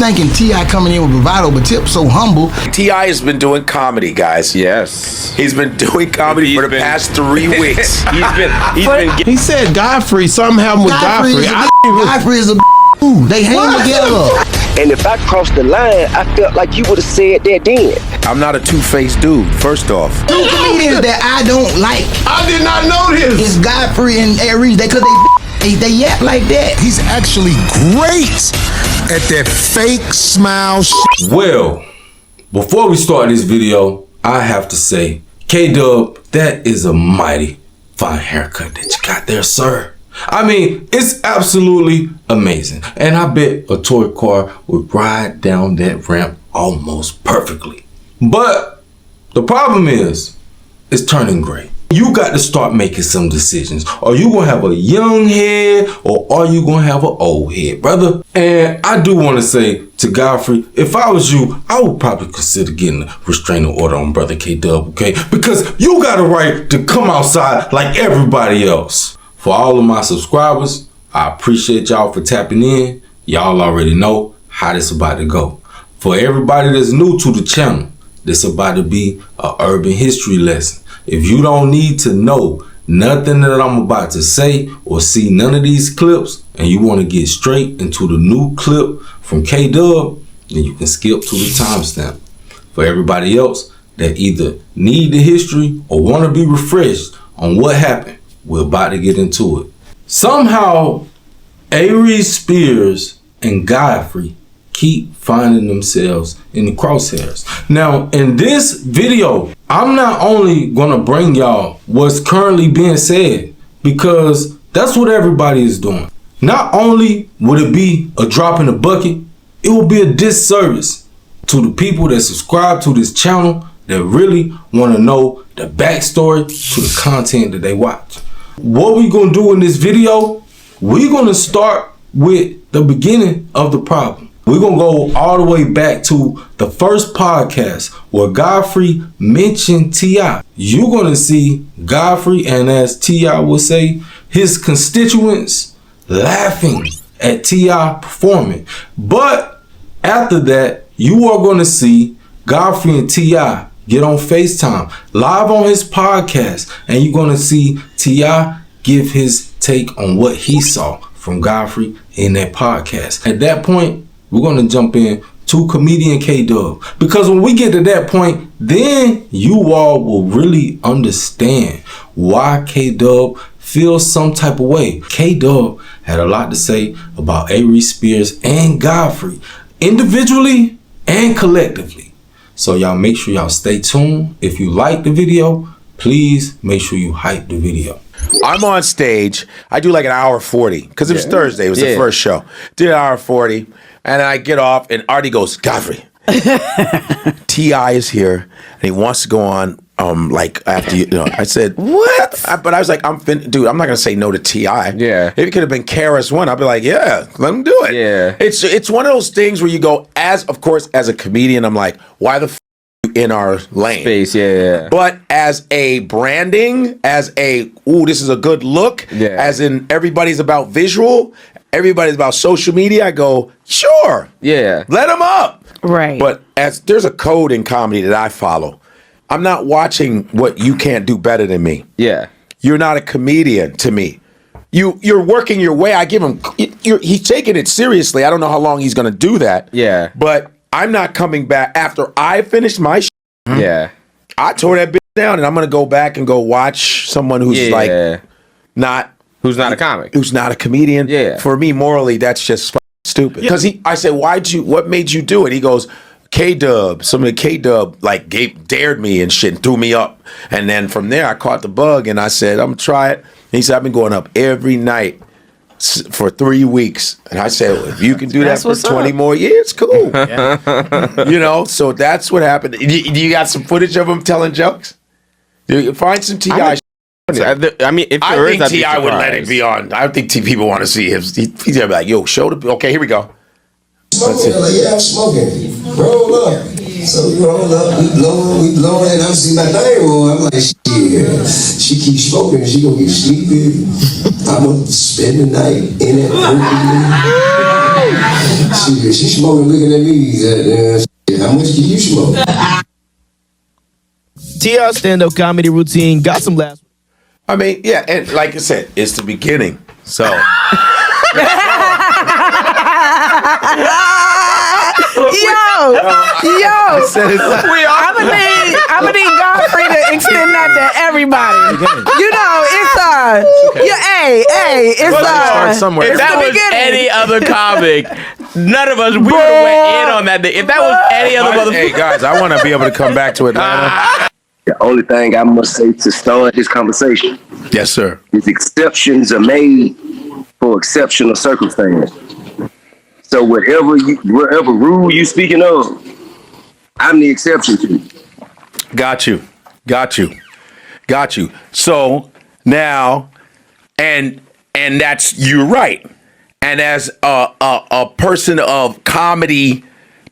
thinking T.I. coming in with bravado, but Tip so humble. T.I. has been doing comedy, guys. Yes. He's been doing comedy for the past 3 weeks. He said Godfrey, something happened with Godfrey. Godfrey is a they hang together. And if I crossed the line, I felt like you would have said that then. I'm not a two-faced dude, first off. Two comedians that I don't like. I did not know this. It's Godfrey and Aries. Cause they yap like that. He's actually great at that fake smile shit. Well, before we start this video, I have to say, K Dubb, that is a mighty fine haircut that you got there, sir. I mean, it's absolutely amazing. And I bet a toy car would ride down that ramp almost perfectly. But the problem is, it's turning gray. You got to start making some decisions. Are you going to have a young head or are you going to have an old head, brother? And I do want to say to Godfrey, if I was you, I would probably consider getting a restraining order on brother K Dubb, okay? Because you got a right to come outside like everybody else. For all of my subscribers, I appreciate y'all for tapping in. Y'all already know how this about to go. For everybody that's new to the channel, this about to be an urban history lesson. If you don't need to know nothing that I'm about to say or see none of these clips and you want to get straight into the new clip from K Dubb, then you can skip to the timestamp. For everybody else that either need the history or want to be refreshed on what happened, we're about to get into it. Somehow, Aries Spears and Godfrey keep finding themselves in the crosshairs. Now, in this video, I'm not only gonna bring y'all what's currently being said, because that's what everybody is doing. Not only would it be a drop in the bucket, it will be a disservice to the people that subscribe to this channel that really wanna know the backstory to the content that they watch. What we gonna do in this video, we're gonna start with the beginning of the problem. We're gonna go all the way back to the first podcast where Godfrey mentioned T.I. You're gonna see Godfrey, and as T.I. would say, his constituents laughing at T.I. performing. But after that, you are gonna see Godfrey and T.I. get on FaceTime live on his podcast, and you're gonna see T.I. give his take on what he saw from Godfrey in that podcast. At that point, we're gonna jump in to comedian K Dubb, because when we get to that point, then you all will really understand why K Dubb feels some type of way. K Dubb had a lot to say about Aries Spears and Godfrey, individually and collectively. So y'all make sure y'all stay tuned. If you like the video, please make sure you hype the video. I'm on stage. I do like an hour 40 because it was Thursday. It was the first show. Did an hour 40, and I get off, and Artie goes, Godfrey, T.I. is here, and he wants to go on. Like after you know, I said what? But I was like, dude, I'm not gonna say no to T.I. Yeah. If it could have been KRS-One, I'd be like, yeah, let him do it. Yeah. It's one of those things where you go, of course, as a comedian, I'm like, why the in our lane space, yeah. But as a branding, as a this is a good look, as in everybody's about visual, everybody's about social media, I go, sure, let them up, right? But as there's a code in comedy that I follow, I'm not watching what you can't do better than me. Yeah, you're not a comedian to me. You're working your way. I give him. He's taking it seriously. I don't know how long he's gonna do that. Yeah, but I'm not coming back after I finished my Yeah. I tore that bitch down, and I'm gonna go back and go watch someone who's who's not a comic, who's not a comedian. Yeah. For me, morally, that's just stupid. Because I said, what made you do it? He goes, K Dubb. Some of the K Dubb like dared me and shit and threw me up. And then from there, I caught the bug and I said, I'm gonna try it. And he said, I've been going up every night for 3 weeks, and I said, well, if you can do that for 20 more years, cool. You know, so that's what happened. You got some footage of him telling jokes? You find some T.I. I mean, if I think T.I. would let it be on. I don't think people want to see him. He's gonna be like, yo, show the. Okay, here we go. Smoking, like, yeah, I'm smoking. Roll up. So we roll up, we blow, and I'm seeing my thing roll. I'm like, shit, she keeps smoking, she gonna get sleepy. I'm gonna spend the night in it. She smoking, looking at me. How much do you smoke? T.I.'s stand-up comedy routine got some laughs. I mean, yeah, and like I said, it's the beginning. So Yo, I'm gonna need Godfrey to extend that to everybody. You know, start somewhere. If that was any other comic, none of us we would have went in on that. If that was any other motherfucker, hey guys, I want to be able to come back to Atlanta. The only thing I must say to start this conversation Yes, sir. is exceptions are made for exceptional circumstance. So whatever rule you speaking of, I'm the exception to. Got you. So now, and that's, you're right. And as a person of comedy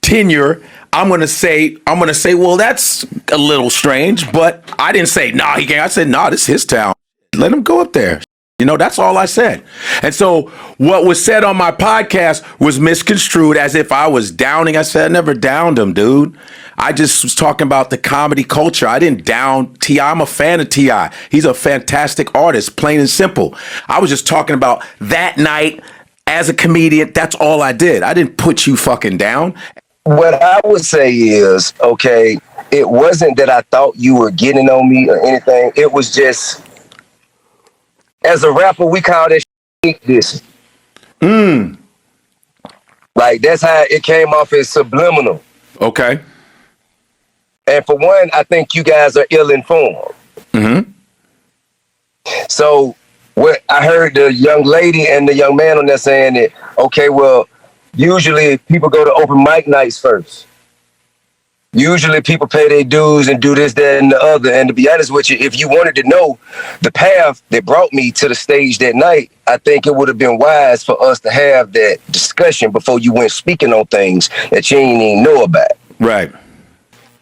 tenure, I'm gonna say, well, that's a little strange, but I didn't say, nah, he can't. I said, nah, this is his town. Let him go up there. You know, that's all I said. And so what was said on my podcast was misconstrued as if I was downing. I said, I never downed him, dude. I just was talking about the comedy culture. I didn't down T.I. I'm a fan of T.I. He's a fantastic artist, plain and simple. I was just talking about that night as a comedian. That's all I did. I didn't put you fucking down. What I would say is, okay, it wasn't that I thought you were getting on me or anything. It was just, as a rapper, we call that shit this. Like, that's how it came off as subliminal. Okay. And for one, I think you guys are ill-informed. Mm-hmm. So what I heard the young lady and the young man on there saying that, okay, well, usually people go to open mic nights first. Usually people pay their dues and do this, that, and the other. And to be honest with you, if you wanted to know the path that brought me to the stage that night, I think it would have been wise for us to have that discussion before you went speaking on things that you ain't even know about. Right.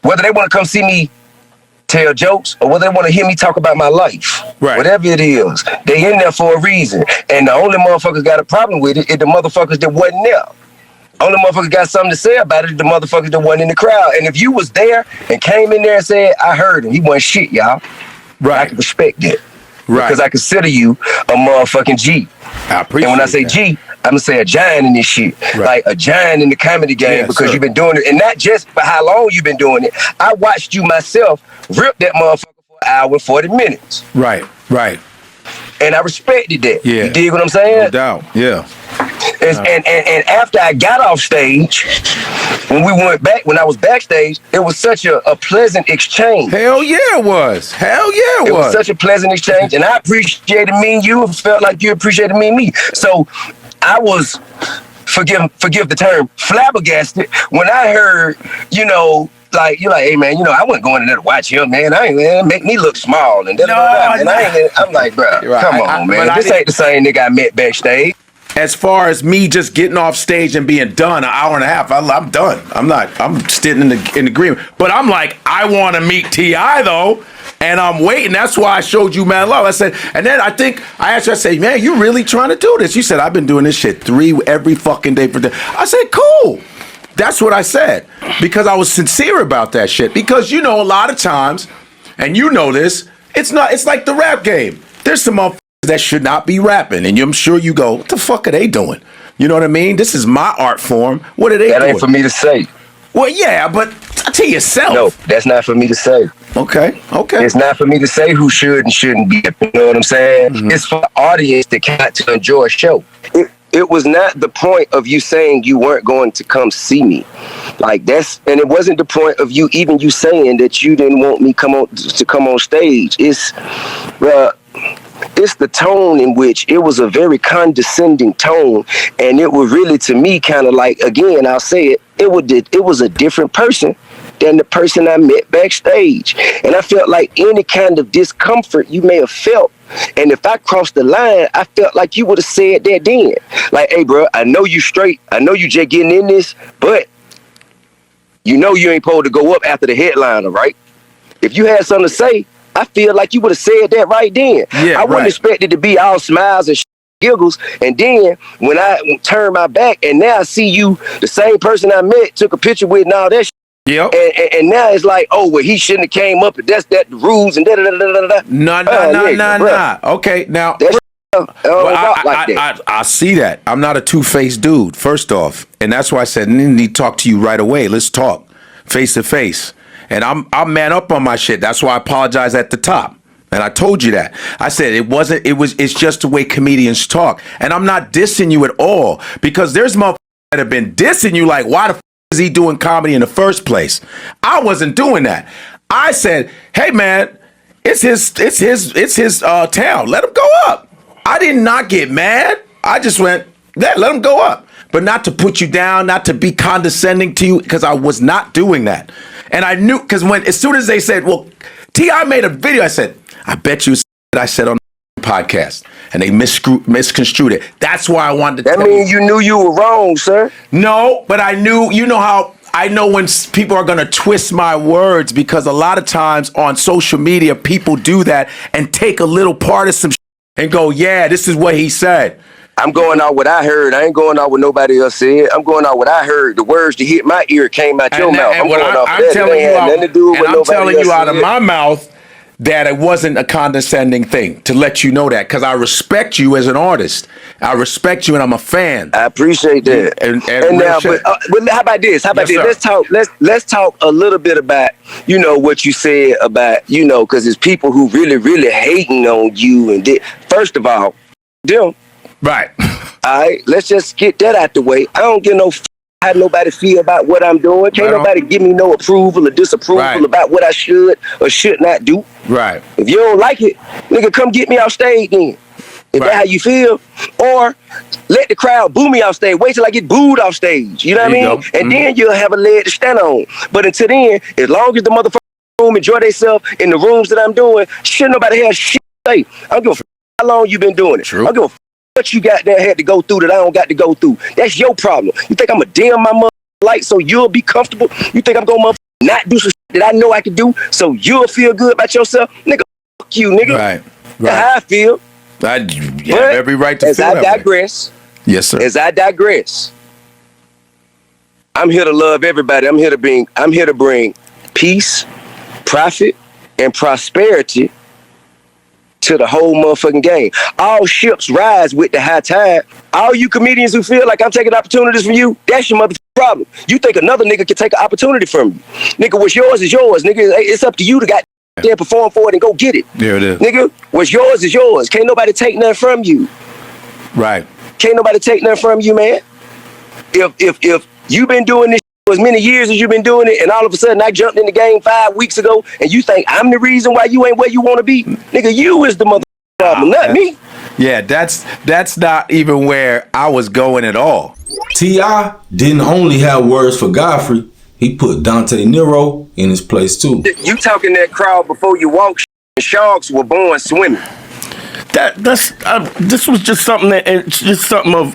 Whether they want to come see me tell jokes or whether they want to hear me talk about my life. Right. Whatever it is, they in there for a reason. And the only motherfuckers got a problem with it is the motherfuckers that wasn't there. Only motherfuckers got something to say about it is the motherfuckers that wasn't in the crowd. And if you was there and came in there and said, I heard him, he wasn't shit, y'all. Right. I can respect that. Right. Because I consider you a motherfucking G. I appreciate And when I say that. G, I'm gonna say a giant in this shit. Right. Like a giant in the comedy game, Yes, because sir. you've been doing it. And not just for how long you've been doing it. I watched you myself rip that motherfucker for an hour and 40 minutes. Right. And I respected that. Yeah. You dig what I'm saying? No doubt. Yeah. And after I got off stage, when I was backstage, it was such a pleasant exchange. Hell yeah, it was. It was such a pleasant exchange, and I appreciated me and you. Felt like you appreciated me and me. So I was, forgive the term, flabbergasted when I heard, like you're like, hey man, I wasn't going in there to watch him, man. I ain't make me look small and I'm like, bro, Right. come on, man. This ain't the same nigga I met backstage. As far as me just getting off stage and being done an hour and a half, I'm done. I'm sitting in the agreement. But I'm like, I want to meet T.I. though, and I'm waiting. That's why I showed you Mad Love. I said, and then I think I asked you, I said, man, you really trying to do this? You said, I've been doing this shit every fucking day for day. I said, cool. That's what I said, because I was sincere about that shit. Because a lot of times, and you know this, it's like the rap game. There's some motherfuckers that should not be rapping, and I'm sure you go, what the fuck are they doing? You know what I mean? This is my art form. What are they doing? That ain't for me to say. Well, yeah, but to yourself. No, that's not for me to say. Okay. It's not for me to say who should and shouldn't be. You know what I'm saying? Mm-hmm. It's for the audience that got to enjoy a show. It was not the point of you saying you weren't going to come see me. Like and it wasn't the point of you saying that you didn't want me to come on stage. It's the tone in which it was a very condescending tone, and it was really, to me, kind of like, again, I'll say it was a different person than the person I met backstage. And I felt like any kind of discomfort you may have felt, and if I crossed the line, I felt like you would have said that then. Like, hey, bro, I know you straight. I know you just getting in this, but you ain't supposed to go up after the headliner, right? If you had something to say, I feel like you would have said that right then. Yeah, I wouldn't expect it to be all smiles and shit giggles, and then when I turn my back and now I see you, the same person I met, took a picture with and all that shit. Yep. And now it's like, oh, well, he shouldn't have came up, and that's the rules, and da-da-da-da-da-da. Nah. Okay, now. I see that. I'm not a two-faced dude, first off. And that's why I said, I need to talk to you right away. Let's talk face to face. And I'm man up on my shit. That's why I apologize at the top. And I told you that. I said it's just the way comedians talk. And I'm not dissing you at all, because there's motherfuckers that have been dissing you like, why the f is he doing comedy in the first place? I wasn't doing that. I said, hey man, it's his town. Let him go up. I did not get mad. I just went, let him go up. But not to put you down, not to be condescending to you, because I was not doing that. And I knew, because as soon as they said, well, T.I. made a video, I said, I bet you I said on the podcast, and they misconstrued it. That's why I wanted to tell you. That means you knew you were wrong, sir. No, but I knew, you know how I know when people are going to twist my words, because a lot of times on social media, people do that and take a little part of some and go, yeah, this is what he said. I'm going out what I heard. I ain't going out what nobody else said. I'm going out what I heard. The words that hit my ear came out your mouth. I'm going off that. Telling you nothing to do with what nobody telling you else out said. of my mouth that it wasn't a condescending thing, to let you know that, because I respect you as an artist. I respect you, and I'm a fan. I appreciate that. And now, but how about this? How about this? Sir. Let's talk a little bit about, what you said about, because there's people who really, really hating on you. And first of all, them. Right. All right, let's just get that out the way. I don't give no how nobody feel about what I'm doing. Can't nobody give me no approval or disapproval about what I should or should not do. Right. If you don't like it, nigga, come get me off stage then. If that's how you feel. Or let the crowd boo me off stage. Wait till I get booed off stage. You know what I mean? And then you'll have a leg to stand on. But until then, as long as the motherfucker room enjoy themselves in the rooms that I'm doing, shouldn't nobody have shit to say. I don't give a f how long you been doing it. True. I don't give a f what you got there had to go through that I don't got to go through. That's your problem. You think I'm going to dim my mother light so you'll be comfortable? You think I'm going to not do some shit that I know I can do so you'll feel good about yourself? Nigga, fuck you, nigga. Right. That's how I feel. You have every right to feel that way. As I digress. Yes, sir. As I digress. I'm here to love everybody. I'm here to bring peace, profit, and prosperity to the whole motherfucking game. All ships rise with the high tide. All you comedians who feel like I'm taking opportunities from you, that's your motherfucking problem. You think another nigga can take an opportunity from you. Nigga, what's yours is yours. Nigga, it's up to you to goddamn perform for it and go get it. There it is. Nigga, what's yours is yours. Can't nobody take nothing from you. Right. Can't nobody take nothing from you, man. If you've been doing this as many years as you've been doing it, and all of a sudden I jumped in the game 5 weeks ago, and you think I'm the reason why you ain't where you want to be, nigga, you is the mother problem, not me. Yeah, that's not even where I was going at all. T.I. didn't only have words for Godfrey, he put Dante Nero in his place too. You talking that crowd before you walk, sharks were born swimming. This was just something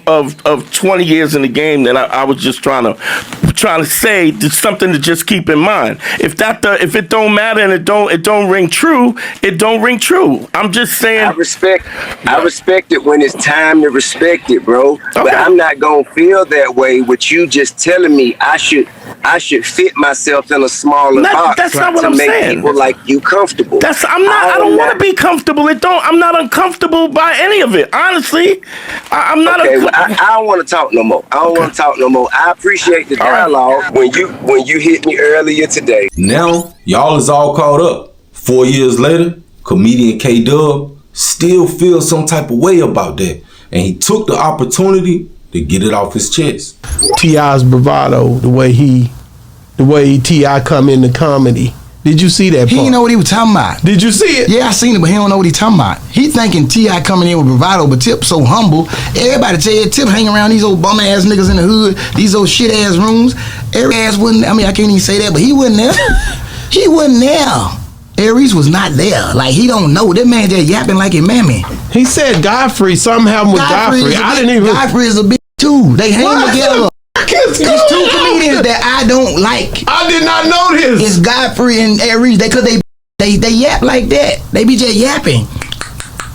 of 20 years in the game that I was just trying to say. It's something to just keep in mind. If it don't matter and it don't ring true, it don't ring true. I'm just saying. I respect it when it's time to respect it, bro. Okay. But I'm not gonna feel that way with you just telling me I should fit myself in a smaller box. That's not what I'm saying. To make people like you comfortable. I don't want to be comfortable. I'm not uncomfortable by any of it. Honestly, I'm not. Okay, I don't want to talk no more. I appreciate the dialogue when you hit me earlier today. Now y'all is all caught up. 4 years later, comedian K DUBB still feels some type of way about that, and he took the opportunity to get it off his chest. T.I.'s bravado, the way T.I. come into comedy. Did you see that part? He didn't know what he was talking about. Did you see it? Yeah, I seen it, but he don't know what he talking about. He thinking T.I. coming in with bravado, but Tip so humble. Everybody tell you Tip hang around these old bum ass niggas in the hood, these old shit ass rooms. Every ass wasn't, I can't even say that, but he wasn't there. He wasn't there. Aries was not there. Like, he don't know. That man just yapping like a mammy. He said Godfrey, something happened with Godfrey. Godfrey is a bitch too. They hang together. There's 2 comedians that I don't like. I did not know this. It's Godfrey and Aries. They yap like that. They be just yapping.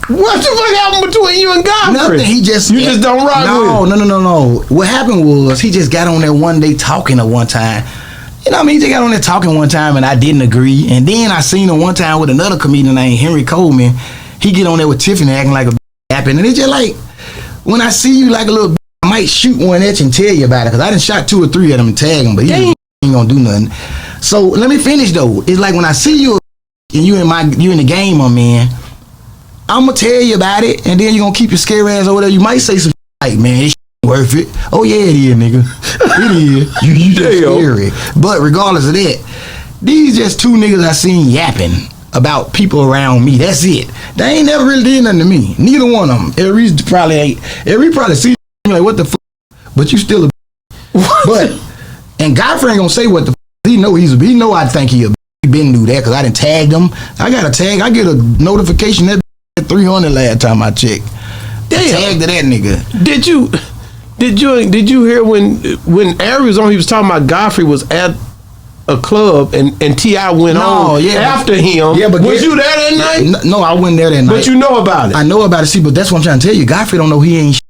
What the fuck happened between you and Godfrey? Nothing. He just you just don't rock with. No. What happened was he just got on there one day talking at one time. You know what I mean? He just got on there talking one time and I didn't agree. And then I seen him one time with another comedian named Henry Coleman. He get on there with Tiffany acting like a yapping. And it's just like, when I see you like a little I might shoot one at you and tell you about it. Because I done shot 2 or 3 of them and tag them. But he ain't gonna do nothing. So let me finish though. It's like when I see you and you in the game, my man, I'm gonna tell you about it, and then you gonna keep your scary ass over there. You might say some like, man, this worth it. Oh yeah, it is, nigga. It is. You just scary. But regardless of that, these just 2 niggas I seen yapping about people around me. That's it. They ain't never really did nothing to me. Neither one of them. Aries probably see me like, what the fuck? But you still a but and Godfrey ain't gonna say what the fuck. He know I think he been do that because I done tagged him. I got a tag. I get a notification that 300 last time I checked. Damn. Tag to that nigga. Did you hear when Aries was on? He was talking about Godfrey was at a club and T.I. went on after him. Yeah, but was you there that night? No, I wasn't there that night. But you know about it. I know about it. See, but that's what I'm trying to tell you. Godfrey don't know he ain't shit.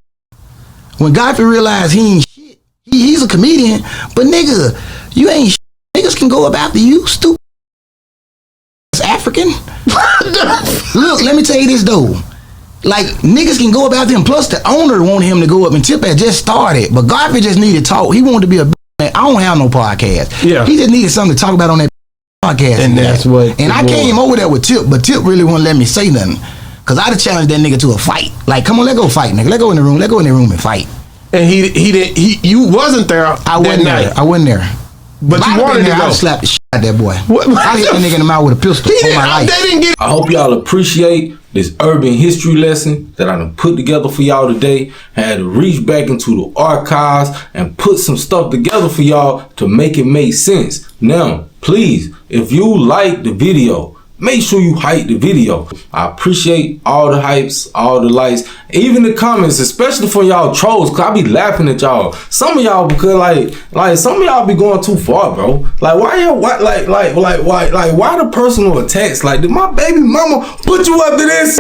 When Godfrey realized he ain't shit, he's a comedian. But nigga, you ain't shit. Niggas can go about you, stupid. African. Look, let me tell you this though. Like niggas can go about them. Plus the owner wanted him to go up and tip had just started. But Godfrey just needed talk. He wanted to be a man. I don't have no podcast. Yeah. He just needed something to talk about on that podcast. And that's what. And I came over there with Tip, but Tip really wouldn't let me say nothing. Cause I'd have challenged that nigga to a fight. Like, come on, let's go fight, nigga. Let's go in the room. Let's go in the room and fight. And you wasn't there. I wasn't there. I wasn't there. But you wanted to go. I'd slap the shit out of that boy. I hit that nigga in the mouth with a pistol. I hope y'all appreciate this urban history lesson that I done put together for y'all today. I had to reach back into the archives and put some stuff together for y'all to make it make sense. Now, please, if you like the video, make sure you hype the video. I appreciate all the hypes, all the likes, even the comments, especially for y'all trolls, cause I be laughing at y'all. Some of y'all because like some of y'all be going too far, bro. Like why the personal attacks? Like did my baby mama put you up to this?